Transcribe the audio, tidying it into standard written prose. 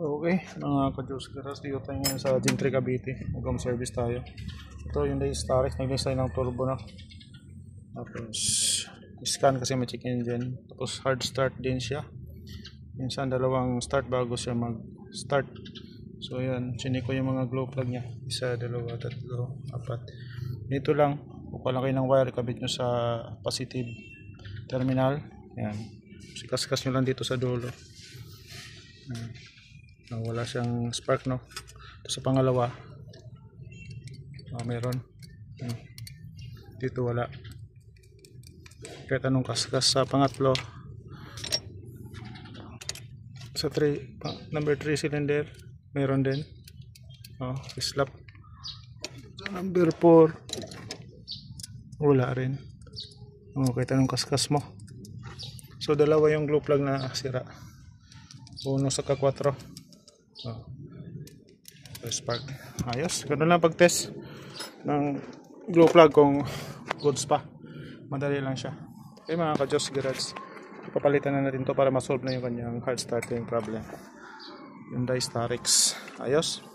Okay, mga ka-Diyos Garas, dito tayo ngayon sa Gentry Cavite. Mag-home service tayo. Ito yung Starix, nag-list tayo ng turbo na. Tapos, scan kasi may check engine. Tapos, hard start din siya. Minsan, dalawang start bago siya mag-start. So, yan. Chinik ko yung mga glow plug niya. Isa, dalawa, tatlo, apat. Dito lang. Kukuha lang kayo ng wire. Kabit nyo sa positive terminal. Yan. Sikas-kas nyo lang dito sa dulo. Wala siyang spark, no? Ito sa pangalawa, meron. Dito wala. Kahit anong kaskas. Sa pangatlo, sa number 3 cylinder, meron din. Slap. Sa number 4, wala rin. Kahit anong kaskas mo. So dalawa yung glow plug na sira. Uno sa ka-4. Spark. Ayos. Ganun lang pag-test ng glow plug kung goods pa. Madali lang siya. Okay mga ka-Diyos Garage, papalitan na natin to para ma-solve na yung kanyang hard starting problem. Hyundai Starix. Ayos.